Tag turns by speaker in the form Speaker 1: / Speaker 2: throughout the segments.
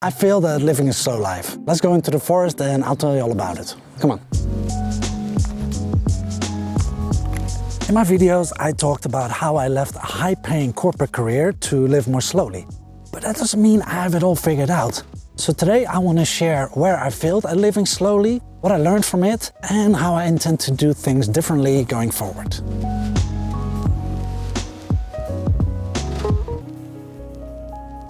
Speaker 1: I feel that living a slow life. Let's go into the forest and I'll tell you all about it. Come on. In my videos, I talked about how I left a high-paying corporate career to live more slowly. But that doesn't mean I have it all figured out. So today I want to share where I failed at living slowly, what I learned from it, and how I intend to do things differently going forward.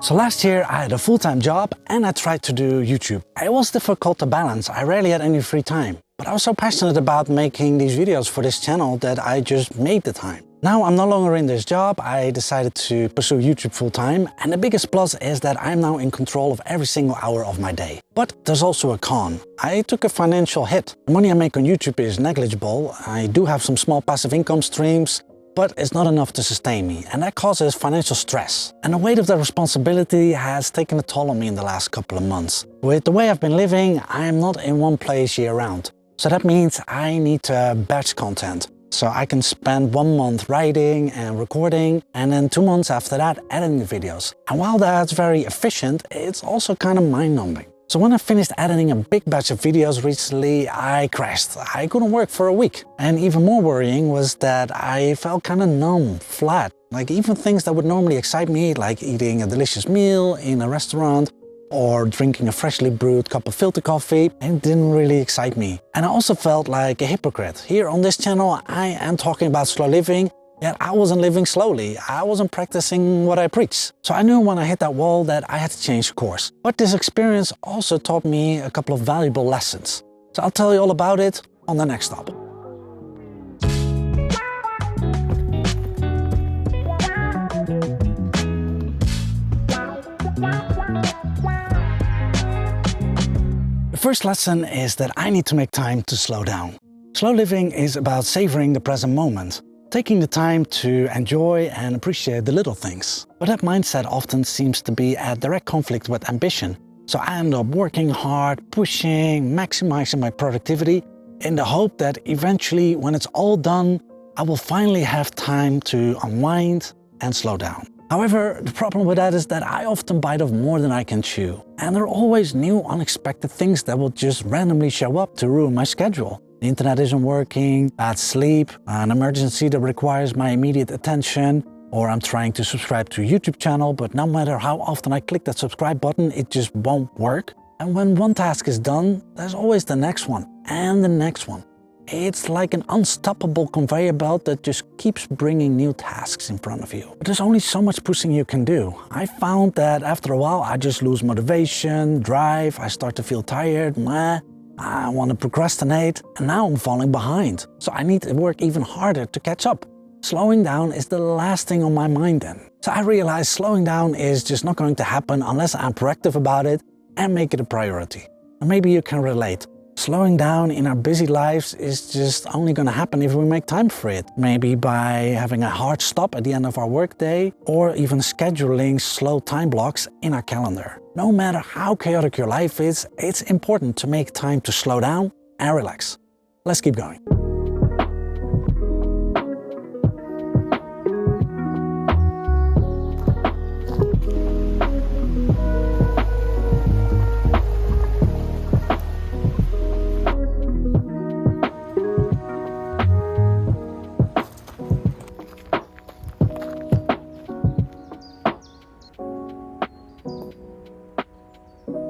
Speaker 1: So last year I had a full-time job and I tried to do YouTube. It was difficult to balance, I rarely had any free time. But I was so passionate about making these videos for this channel that I just made the time. Now I'm no longer in this job, I decided to pursue YouTube full-time, and the biggest plus is that I'm now in control of every single hour of my day. But there's also a con. I took a financial hit. The money I make on YouTube is negligible. I do have some small passive income streams, but it's not enough to sustain me, and that causes financial stress. And the weight of that responsibility has taken a toll on me in the last couple of months. With the way I've been living, I'm not in one place year-round. So that means I need to batch content. So I can spend 1 month writing and recording, and then 2 months after that editing videos. And while that's very efficient, it's also kind of mind-numbing. So when I finished editing a big batch of videos recently, I crashed. I couldn't work for a week. And even more worrying was that I felt kind of numb, flat. Like even things that would normally excite me, like eating a delicious meal in a restaurant or drinking a freshly brewed cup of filter coffee, it didn't really excite me. And I also felt like a hypocrite. Here on this channel, I am talking about slow living, yet I wasn't living slowly. I wasn't practicing what I preach. So I knew when I hit that wall that I had to change course. But this experience also taught me a couple of valuable lessons. So I'll tell you all about it on the next stop. The first lesson is that I need to make time to slow down. Slow living is about savoring the present moment, taking the time to enjoy and appreciate the little things. But that mindset often seems to be at direct conflict with ambition. So I end up working hard, pushing, maximizing my productivity in the hope that eventually when it's all done, I will finally have time to unwind and slow down. However, the problem with that is that I often bite off more than I can chew. And there are always new unexpected things that will just randomly show up to ruin my schedule. The internet isn't working, bad sleep, an emergency that requires my immediate attention, or I'm trying to subscribe to a YouTube channel, but no matter how often I click that subscribe button, it just won't work. And when one task is done, there's always the next one and the next one. It's like an unstoppable conveyor belt that just keeps bringing new tasks in front of you. But there's only so much pushing you can do. I found that after a while I just lose motivation, drive, I start to feel tired, I want to procrastinate, and now I'm falling behind. So I need to work even harder to catch up. Slowing down is the last thing on my mind then. So I realized slowing down is just not going to happen unless I'm proactive about it and make it a priority. And maybe you can relate. Slowing down in our busy lives is just only going to happen if we make time for it. Maybe by having a hard stop at the end of our workday, or even scheduling slow time blocks in our calendar. No matter how chaotic your life is, it's important to make time to slow down and relax. Let's keep going.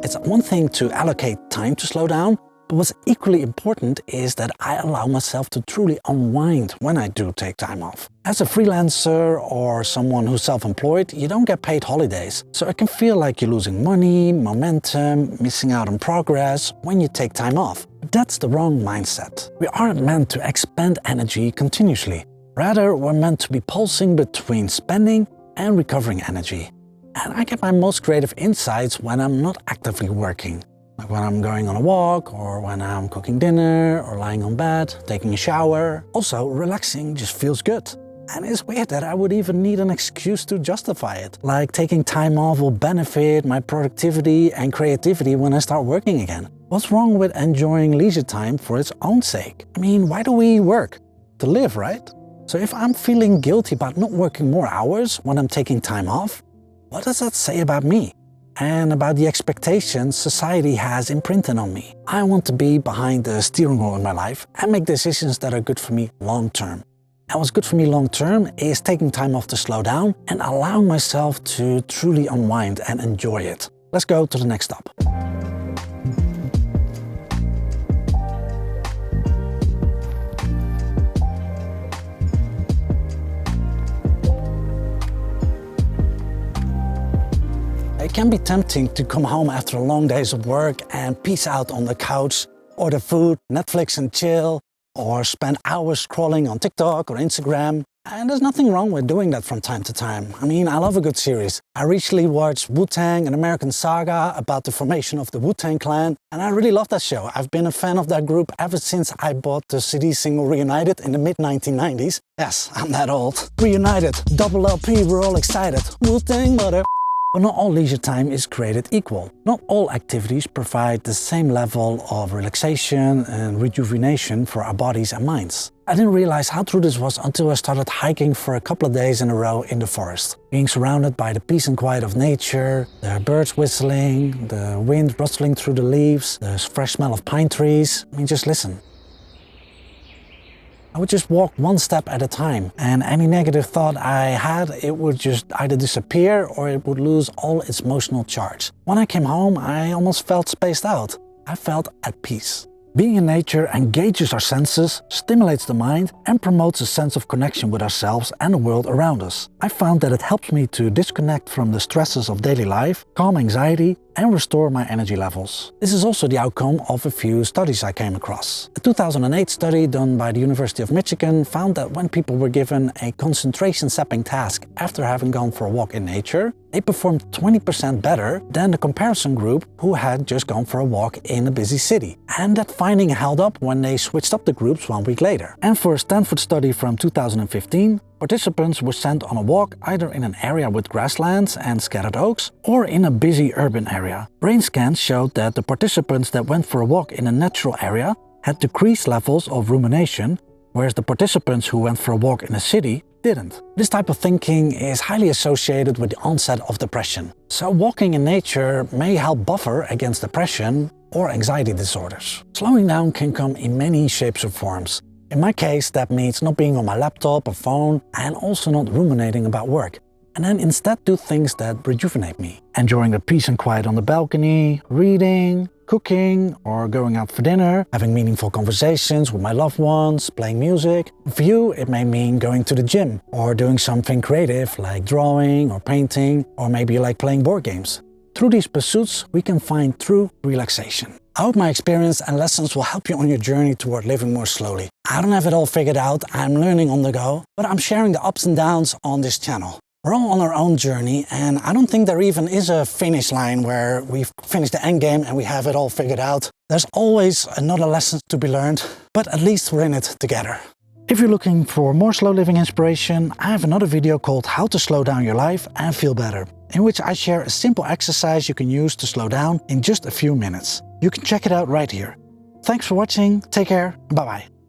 Speaker 1: It's one thing to allocate time to slow down, but what's equally important is that I allow myself to truly unwind when I do take time off. As a freelancer or someone who's self-employed, you don't get paid holidays, so it can feel like you're losing money, momentum, missing out on progress when you take time off. But that's the wrong mindset. We aren't meant to expend energy continuously. Rather, we're meant to be pulsing between spending and recovering energy. And I get my most creative insights when I'm not actively working. Like when I'm going on a walk, or when I'm cooking dinner, or lying on bed, taking a shower. Also, relaxing just feels good. And it's weird that I would even need an excuse to justify it. Like taking time off will benefit my productivity and creativity when I start working again. What's wrong with enjoying leisure time for its own sake? I mean, why do we work? To live, right? So if I'm feeling guilty about not working more hours when I'm taking time off, what does that say about me? and about the expectations society has imprinted on me. I want to be behind the steering wheel in my life and make decisions that are good for me long term. And what's good for me long term is taking time off to slow down and allowing myself to truly unwind and enjoy it. Let's go to the next stop. It can be tempting to come home after long days of work and peace out on the couch, order food, Netflix and chill, or spend hours scrolling on TikTok or Instagram. And there's nothing wrong with doing that from time to time. I mean, I love a good series. I recently watched Wu-Tang, an American saga about the formation of the Wu-Tang Clan, and I really love that show. I've been a fan of that group ever since I bought the CD single Reunited in the mid-1990s. Yes, I'm that old. Reunited, double LP, we're all excited. Wu-Tang mother. But not all leisure time is created equal. Not all activities provide the same level of relaxation and rejuvenation for our bodies and minds. I didn't realize how true this was until I started hiking for a couple of days in a row in the forest. Being surrounded by the peace and quiet of nature, the birds whistling, the wind rustling through the leaves, the fresh smell of pine trees. I mean, just listen. I would just walk one step at a time, and any negative thought I had, it would just either disappear or it would lose all its emotional charge. When I came home, I almost felt spaced out. I felt at peace. Being in nature engages our senses, stimulates the mind, and promotes a sense of connection with ourselves and the world around us. I found that it helps me to disconnect from the stresses of daily life, calm anxiety, and restore my energy levels. This is also the outcome of a few studies I came across. A 2008 study done by the University of Michigan found that when people were given a concentration-sapping task after having gone for a walk in nature, they performed 20% better than the comparison group who had just gone for a walk in a busy city. And that finding held up when they switched up the groups 1 week later. And for a Stanford study from 2015, participants were sent on a walk either in an area with grasslands and scattered oaks or in a busy urban area. Brain scans showed that the participants that went for a walk in a natural area had decreased levels of rumination, whereas the participants who went for a walk in a city didn't. This type of thinking is highly associated with the onset of depression. So walking in nature may help buffer against depression or anxiety disorders. Slowing down can come in many shapes or forms. In my case, that means not being on my laptop or phone and also not ruminating about work. And then instead do things that rejuvenate me. Enjoying the peace and quiet on the balcony, reading, cooking, or going out for dinner, having meaningful conversations with my loved ones, playing music. For you, it may mean going to the gym or doing something creative like drawing or painting, or maybe you like playing board games. Through these pursuits, we can find true relaxation. I hope my experience and lessons will help you on your journey toward living more slowly. I don't have it all figured out, I'm learning on the go, but I'm sharing the ups and downs on this channel. We're all on our own journey, and I don't think there even is a finish line where we've finished the end game and we have it all figured out. There's always another lesson to be learned, but at least we're in it together. If you're looking for more slow living inspiration, I have another video called How to Slow Down Your Life and Feel Better, in which I share a simple exercise you can use to slow down in just a few minutes. You can check it out right here. Thanks for watching, take care, bye bye.